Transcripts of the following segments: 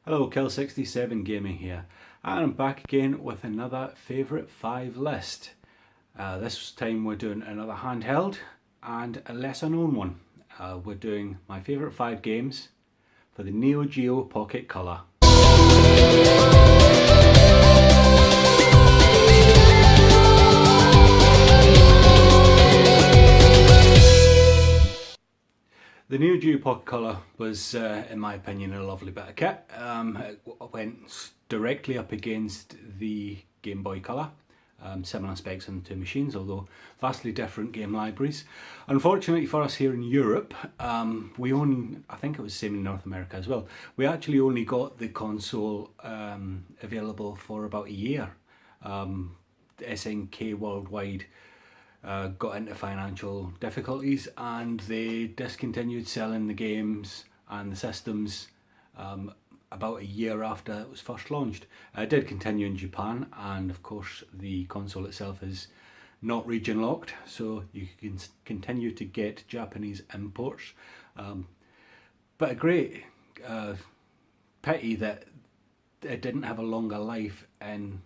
Hello, Kill67 Gaming here, and I'm back again with another favourite 5 list. This time we're doing another handheld and a lesser known one. We're doing my favourite 5 games for the NeoGeo Pocket Color. The NeoGeo Pocket Color was, in my opinion, a lovely bit of kit. It went directly up against the Game Boy Color. Similar specs on the two machines, although vastly different game libraries. Unfortunately for us here in Europe, we only, I think it was the same in North America as well, we actually only got the console available for about a year. SNK worldwide got into financial difficulties and they discontinued selling the games and the systems about a year after it was first launched. It did continue in Japan, and of course the console itself is not region locked, so you can continue to get Japanese imports. But a great pity that it didn't have a longer life in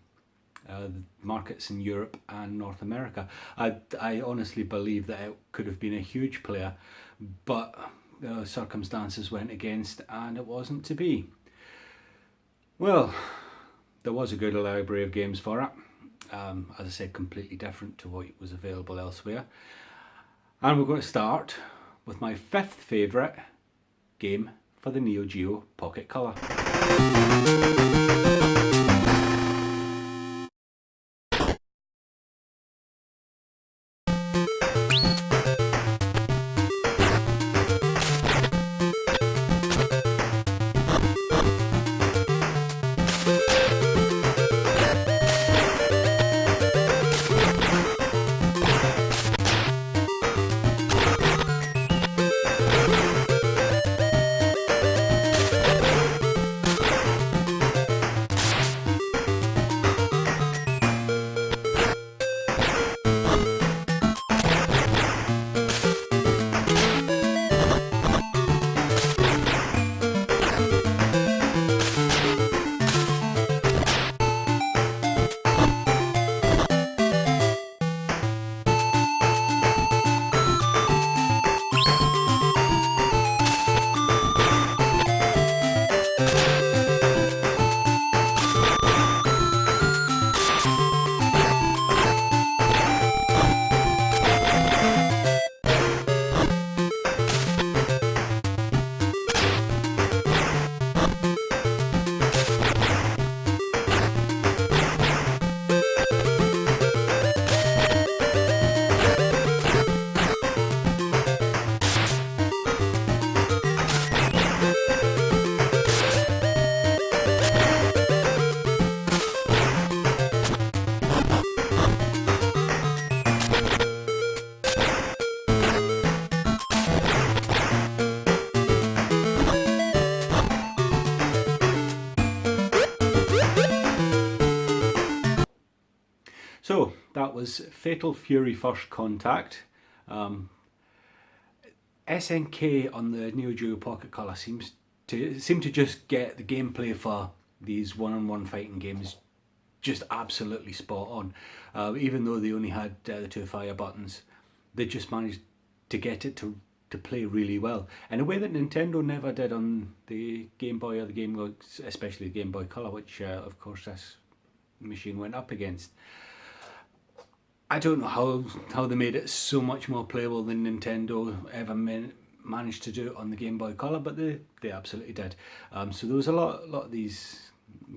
the markets in Europe and North America. I honestly believe that it could have been a huge player, but circumstances went against and it wasn't to be. Well, there was a good library of games for it. As I said, completely different to what was available elsewhere. And we're going to start with my 5th favourite game for the NeoGeo Pocket Color. So that was Fatal Fury First Contact. SNK on the NeoGeo Pocket Color seem to just get the gameplay for these one-on-one fighting games just absolutely spot on. Even though they only had the 2 fire buttons, they just managed to get it to play really well in a way that Nintendo never did on the Game Boy or the Game Boy, especially the Game Boy Color, which of course this machine went up against. I don't know how they made it so much more playable than Nintendo ever managed to do it on the Game Boy Color, but they absolutely did. So there was a lot of these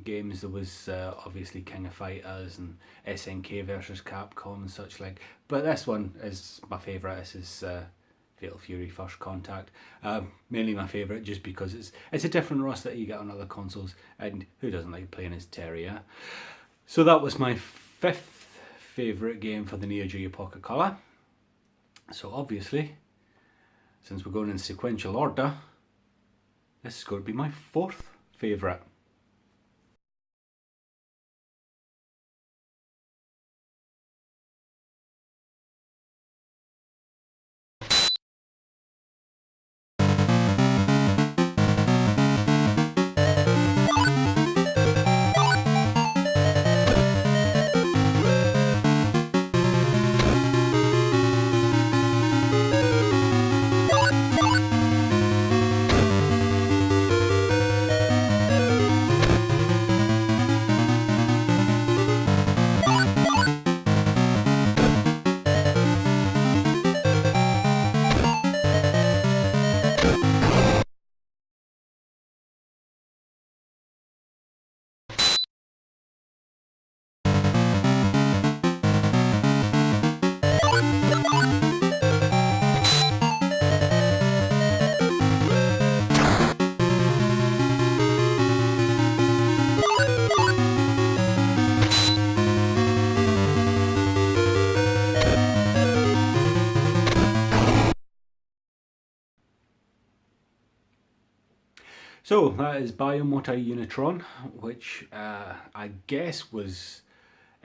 games. There was obviously King of Fighters and SNK versus Capcom and such like, but this one is my favourite. This is Fatal Fury First Contact. Mainly my favourite just because it's a different rust that you get on other consoles, and who doesn't like playing as Terry, yeah? So that was my 5th favourite game for the NeoGeo Pocket Color. So obviously, since we're going in sequential order, this is going to be my 4th favourite. So that is Biomota Unitron, which I guess was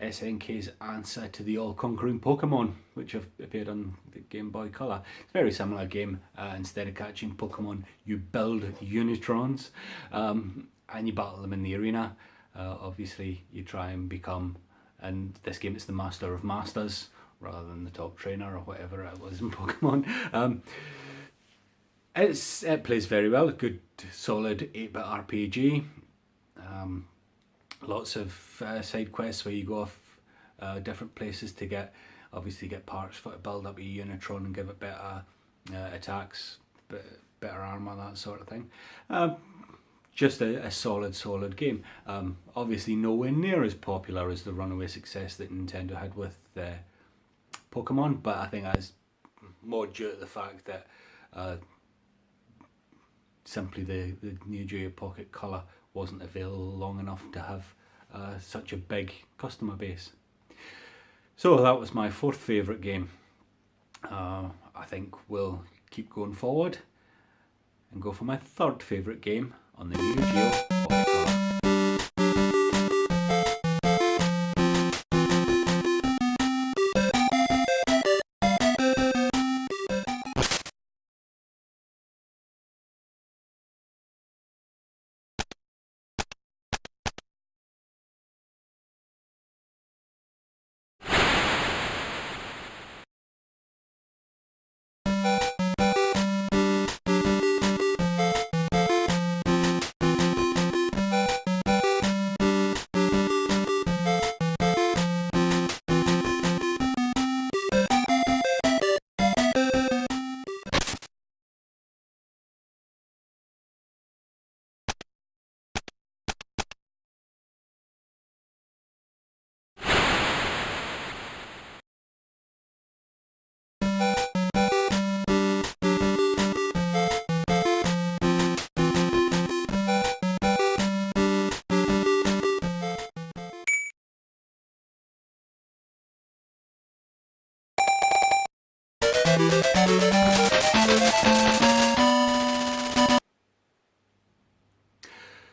SNK's answer to the all-conquering Pokemon, which have appeared on the Game Boy Color. It's a very similar game. Instead of catching Pokemon, you build Unitrons, and you battle them in the arena. Obviously, you try and become, in this game it's the Master of Masters, rather than the top trainer or whatever it was in Pokemon. It plays very well, a good solid 8-bit RPG. Lots of side quests where you go off different places to get parts for to build up a Unitron and give it better attacks, better armor, that sort of thing. Just a solid game. Obviously nowhere near as popular as the runaway success that Nintendo had with Pokemon, but I think that's more due to the fact that simply the NeoGeo Pocket Color wasn't available long enough to have such a big customer base. So that was my fourth favourite game. I think we'll keep going forward and go for my third favourite game on the NeoGeo Pocket Color.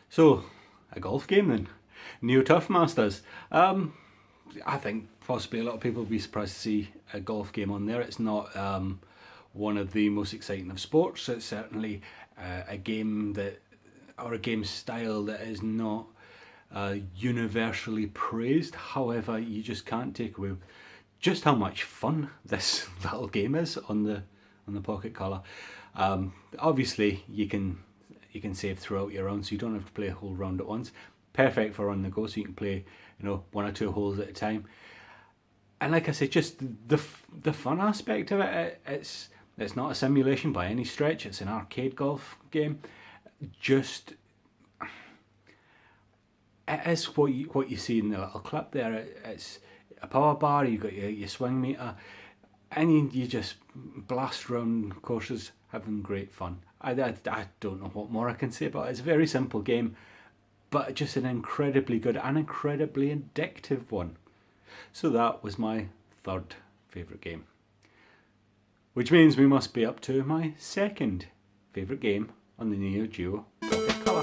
So, a golf game then. Neo Turf Masters. I think possibly a lot of people will be surprised to see a golf game on there. It's not one of the most exciting of sports. It's certainly a game that, or a game style that is not universally praised. However, you just can't take away just how much fun this little game is on the Pocket Color. Obviously, you can save throughout your round, so you don't have to play a whole round at once. Perfect for on the go, so you can play, you know, 1 or 2 holes at a time. And like I said, just the fun aspect of it. It's not a simulation by any stretch. It's an arcade golf game. Just it is what you see in the little clip there. It's a power bar. You got your swing meter, and you just blast around courses, having great fun. I don't know what more I can say about it. It's a very simple game, but just an incredibly good and incredibly addictive one. So that was my third favourite game. Which means we must be up to my second favourite game on the NeoGeo Pocket Color.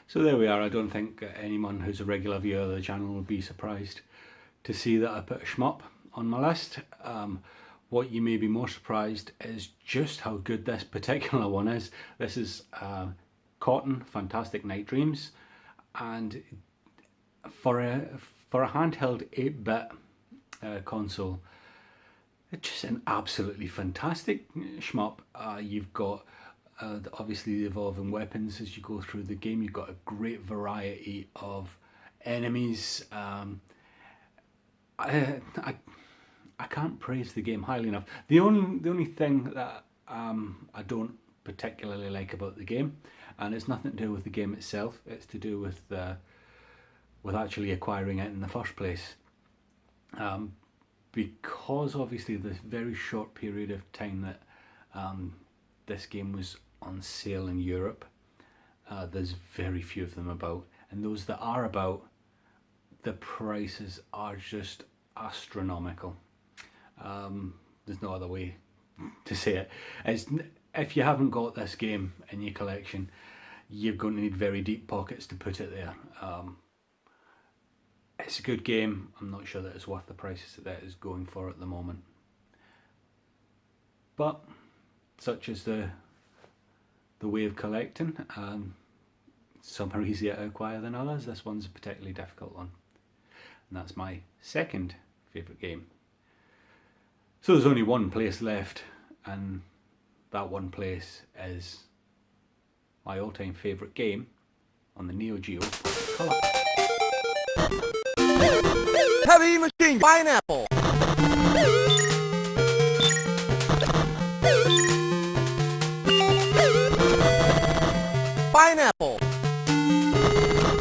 So there we are. I don't think anyone who's a regular viewer of the channel will be surprised to see that I put a shmup on my list. What you may be more surprised is just how good this particular one is. This is Cotton Fantastic Night Dreams, and for a handheld 8-bit console, it's just an absolutely fantastic shmup. You've got obviously the evolving weapons as you go through the game. You've got a great variety of enemies. I can't praise the game highly enough. The only thing that I don't particularly like about the game, and it's nothing to do with the game itself, it's to do with actually acquiring it in the first place. Because obviously the very short period of time that this game was on sale in Europe, there's very few of them about, and those that are about, the prices are just astronomical. There's no other way to say it. If you haven't got this game in your collection, you're going to need very deep pockets to put it there. It's a good game. I'm not sure that it's worth the prices that it is going for at the moment. But such is the way of collecting. Some are easier to acquire than others. This one's a particularly difficult one. And that's my second favourite game. So there's only one place left, and that one place is my all-time favourite game on the NeoGeo Pocket Color. Heavy machine pineapple. Pineapple.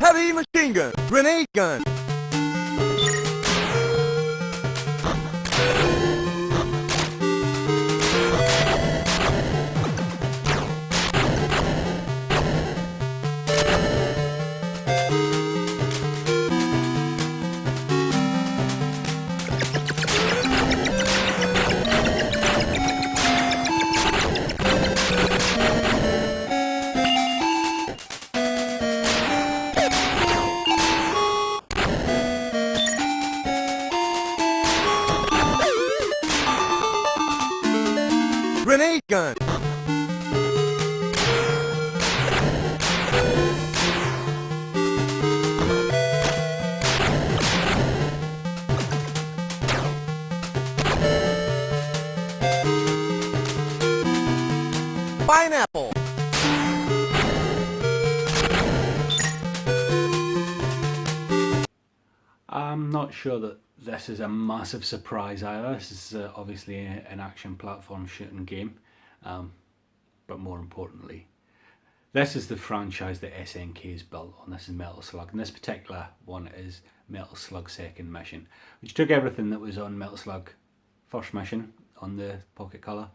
Heavy machine gun. Grenade gun. Grenade gun. Pineapple. I'm not sure that this is a massive surprise either. This is obviously an action platform shooting game, but more importantly, this is the franchise that SNK has built on. This is Metal Slug, and this particular one is Metal Slug Second Mission, which took everything that was on Metal Slug First Mission on the Pocket Color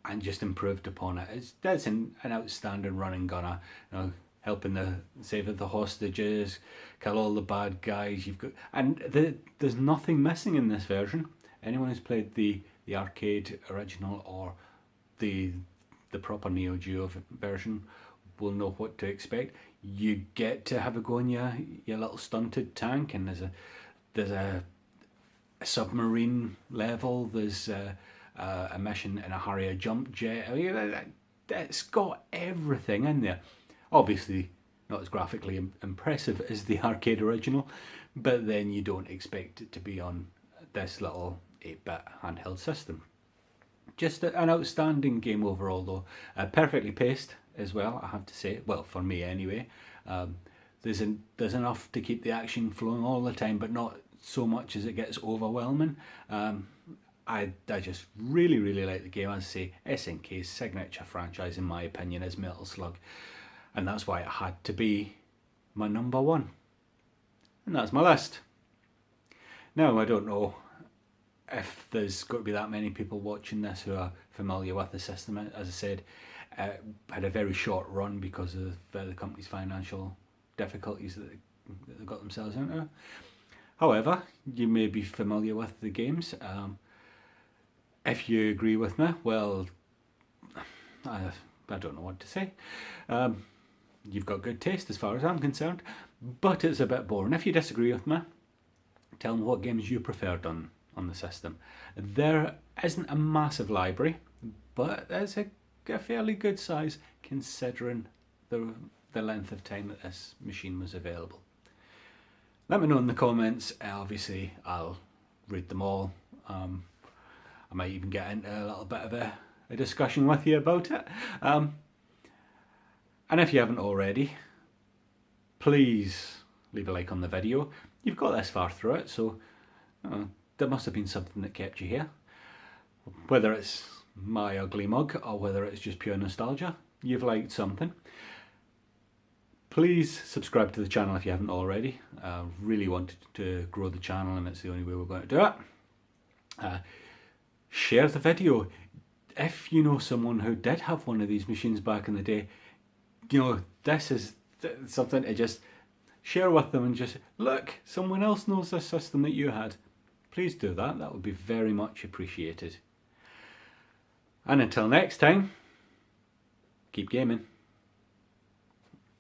and just improved upon it. It's an outstanding running gunner, you know, helping save the hostages, kill all the bad guys. There's nothing missing in this version. Anyone who's played the arcade original or the proper Neo Geo version will know what to expect. You get to have a go in your little stunted tank, and there's a submarine level. There's a mission in a Harrier jump jet. I mean, it's got everything in there. Obviously not as graphically impressive as the arcade original, but then you don't expect it to be on this little 8-bit handheld system. Just an outstanding game overall though. Perfectly paced as well, I have to say. Well, for me anyway. There's enough to keep the action flowing all the time, but not so much as it gets overwhelming. I just really like the game. As I say, SNK's signature franchise in my opinion is Metal Slug, and that's why it had to be my number one. And that's my list. Now, I don't know if there's going to be that many people watching this who are familiar with the system. As I said, had a very short run because of the company's financial difficulties that they got themselves into. However, you may be familiar with the games. If you agree with me, well, I don't know what to say. you've got good taste as far as I'm concerned, but it's a bit boring. If you disagree with me, tell me what games you preferred on the system. There isn't a massive library, but there's a fairly good size considering the length of time that this machine was available. Let me know in the comments. Obviously I'll read them all. I might even get into a little bit of a discussion with you about it. And if you haven't already, please leave a like on the video. You've got this far through it, so there must have been something that kept you here. Whether it's my ugly mug or whether it's just pure nostalgia, you've liked something. Please subscribe to the channel if you haven't already. I really wanted to grow the channel and it's the only way we're going to do it. Share the video. If you know someone who did have one of these machines back in the day, you know, this is something to just share with them and just, look, someone else knows this system that you had. Please do that. That would be very much appreciated. And until next time, keep gaming.